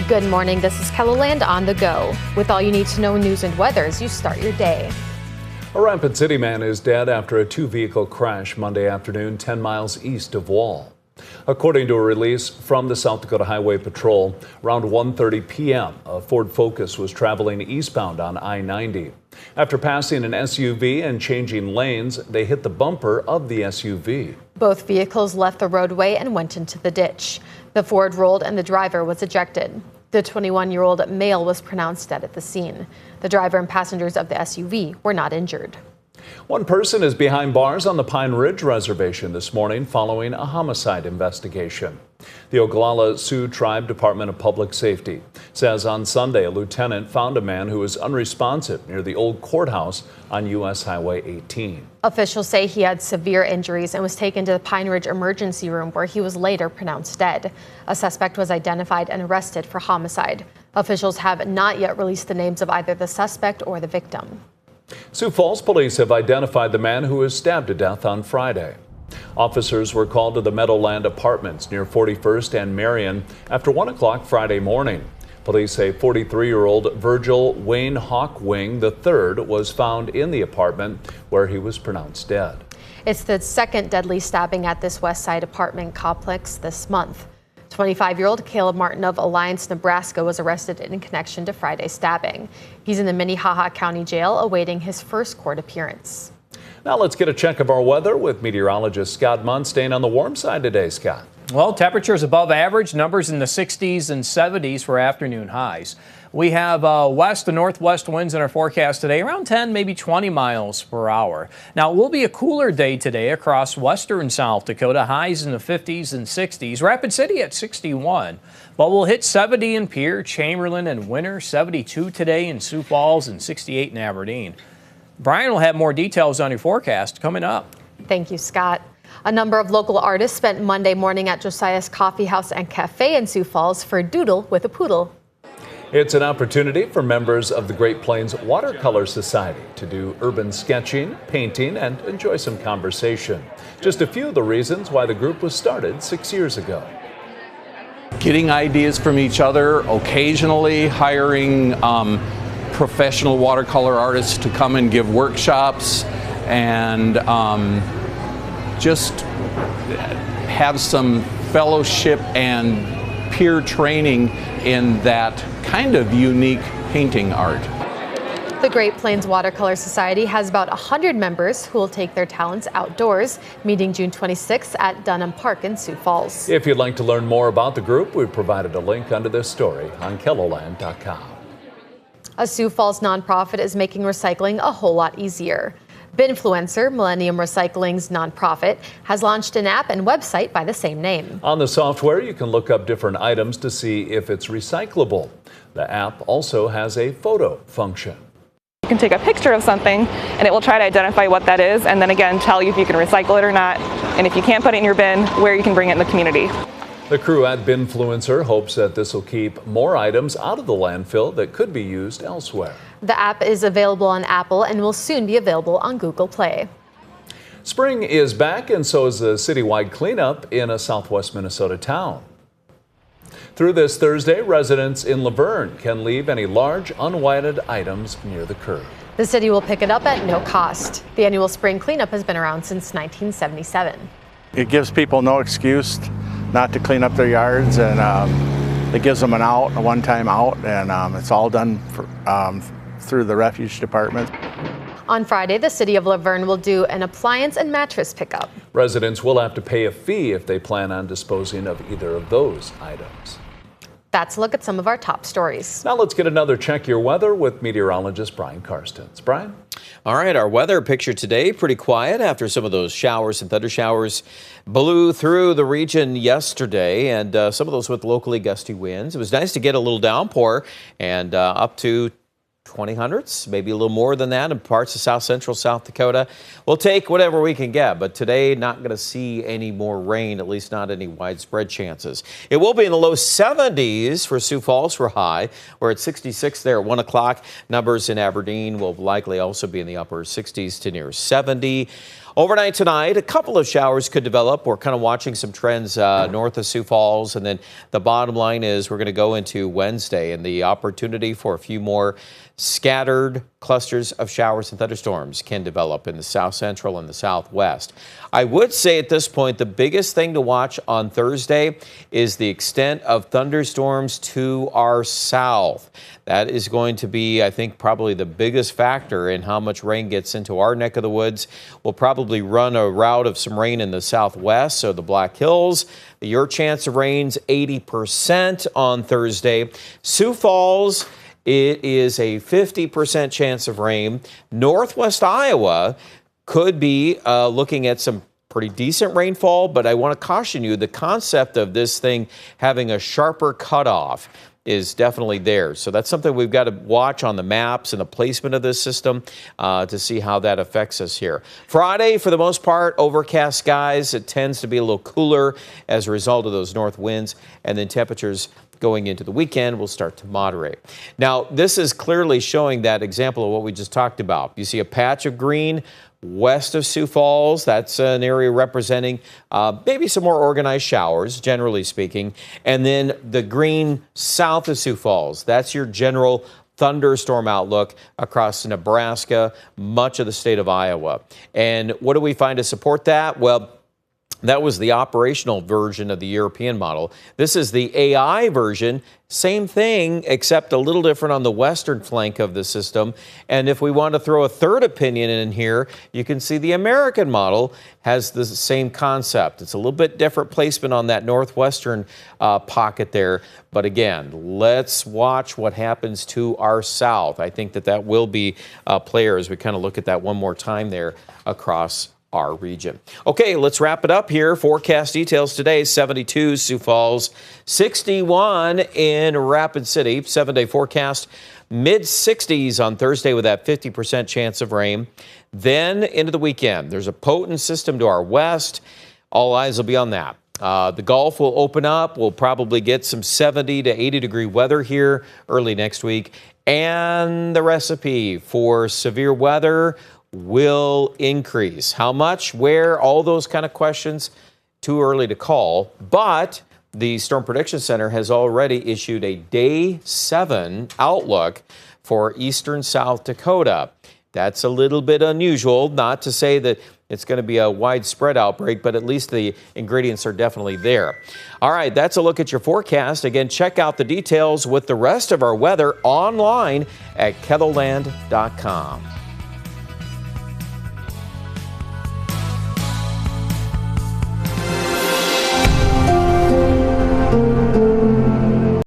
Good morning, this is Keloland on the go. With all you need to know news and weather as you start your day. A Rapid City man is dead after a two-vehicle crash Monday afternoon 10 miles east of Wall. According to a release from the South Dakota Highway Patrol, around 1:30 p.m., a Ford Focus was traveling eastbound on I-90. After passing an SUV and changing lanes, they hit the bumper of the SUV. Both vehicles left the roadway and went into the ditch. The Ford rolled and the driver was ejected. The 21-year-old male was pronounced dead at the scene. The driver and passengers of the SUV were not injured. One person is behind bars on the Pine Ridge Reservation this morning following a homicide investigation. The Oglala Sioux Tribe Department of Public Safety says on Sunday a lieutenant found a man who was unresponsive near the old courthouse on U.S. Highway 18. Officials say he had severe injuries and was taken to the Pine Ridge emergency room where he was later pronounced dead. A suspect was identified and arrested for homicide. Officials have not yet released the names of either the suspect or the victim. Sioux Falls police have identified the man who was stabbed to death on Friday. Officers were called to the Meadowland Apartments near 41st and Marion after 1 o'clock Friday morning. Police say 43-year-old Virgil Wayne Hawkwing III was found in the apartment where he was pronounced dead. It's the second deadly stabbing at this West Side apartment complex this month. 25-year-old Caleb Martin of Alliance, Nebraska was arrested in connection to Friday's stabbing. He's in the Minnehaha County Jail awaiting his first court appearance. Now let's get a check of our weather with meteorologist Scott Munn staying on the warm side today. Scott. Well, temperatures above average, numbers in the 60s and 70s for afternoon highs. We have west to northwest winds in our forecast today, around 10, maybe 20 miles per hour. Now, it will be a cooler day today across western South Dakota, highs in the 50s and 60s. Rapid City at 61, but we'll hit 70 in Pierre, Chamberlain, and Winter, 72 today in Sioux Falls, and 68 in Aberdeen. Brian will have more details on your forecast coming up. Thank you, Scott. A number of local artists spent Monday morning at Josiah's Coffee House and Cafe in Sioux Falls for Doodle with a Poodle. It's an opportunity for members of the Great Plains Watercolor Society to do urban sketching, painting, and enjoy some conversation. Just a few of the reasons why the group was started 6 years ago. Getting ideas from each other, occasionally hiring professional watercolor artists to come and give workshops, and just have some fellowship and peer training in that kind of unique painting art. The Great Plains Watercolor Society has about 100 members who will take their talents outdoors, meeting June 26th at Dunham Park in Sioux Falls. If you'd like to learn more about the group, we've provided a link under this story on Keloland.com. A Sioux Falls nonprofit is making recycling a whole lot easier. Binfluencer, Millennium Recycling's nonprofit, has launched an app and website by the same name. On the software, you can look up different items to see if it's recyclable. The app also has a photo function. You can take a picture of something and it will try to identify what that is, and then again tell you if you can recycle it or not, and if you can't put it in your bin, where you can bring it in the community. The crew at Binfluencer hopes that this will keep more items out of the landfill that could be used elsewhere. The app is available on Apple and will soon be available on Google Play. Spring is back, and so is the citywide cleanup in a southwest Minnesota town. Through this Thursday, residents in Laverne can leave any large unwanted items near the curb. The city will pick it up at no cost. The annual spring cleanup has been around since 1977. It gives people no excuse not to clean up their yards, and it gives them a one-time out, and it's all done through the refuge department. On Friday, the city of Laverne will do an appliance and mattress pickup. Residents will have to pay a fee if they plan on disposing of either of those items. That's a look at some of our top stories. Now let's get another Check Your Weather with meteorologist Brian Karstens. Brian? All right, our weather picture today, pretty quiet after some of those showers and thunder showers blew through the region yesterday, and some of those with locally gusty winds. It was nice to get a little downpour, and up to 20 hundredths, maybe a little more than that in parts of south central South Dakota. We'll take whatever we can get, but today not going to see any more rain, at least not any widespread chances. It will be in the low 70s for Sioux Falls for high. We're at 66 there at 1 o'clock. Numbers in Aberdeen will likely also be in the upper 60s to near 70. Overnight tonight, a couple of showers could develop. We're kind of watching some trends north of Sioux Falls. And then the bottom line is we're going to go into Wednesday and the opportunity for a few more scattered clusters of showers and thunderstorms can develop in the south central and the southwest. I would say at this point, the biggest thing to watch on Thursday is the extent of thunderstorms to our south. That is going to be, I think, probably the biggest factor in how much rain gets into our neck of the woods. We'll probably run a route of some rain in the southwest, so the Black Hills. Your chance of rain's 80% on Thursday. Sioux Falls, it is a 50% chance of rain. Northwest Iowa could be looking at some pretty decent rainfall, but I want to caution you, the concept of this thing having a sharper cutoff is definitely there. So that's something we've got to watch on the maps and the placement of this system to see how that affects us here. Friday, for the most part, overcast skies. It tends to be a little cooler as a result of those north winds, and then temperatures going into the weekend will start to moderate. Now, this is clearly showing that example of what we just talked about. You see a patch of green west of Sioux Falls. That's an area representing maybe some more organized showers, generally speaking. And then the green south of Sioux Falls. That's your general thunderstorm outlook across Nebraska, much of the state of Iowa. And what do we find to support that? Well, that was the operational version of the European model. This is the AI version. Same thing, except a little different on the western flank of the system. And if we want to throw a third opinion in here, you can see the American model has the same concept. It's a little bit different placement on that northwestern pocket there. But again, let's watch what happens to our south. I think that will be a player as we kind of look at that one more time there across our region. Okay, let's wrap it up here. Forecast details today: 72 Sioux Falls, 61 in Rapid City. 7-day forecast, mid-60s on Thursday with that 50% chance of rain. Then into the weekend, there's a potent system to our west. All eyes will be on that. The Gulf will open up. We'll probably get some 70 to 80 degree weather here early next week. And the recipe for severe weather will increase. How much, where, all those kind of questions, too early to call. But the Storm Prediction Center has already issued a day 7 outlook for eastern South Dakota. That's a little bit unusual, not to say that it's going to be a widespread outbreak, but at least the ingredients are definitely there. All right, that's a look at your forecast. Again, check out the details with the rest of our weather online at KELOLAND.com.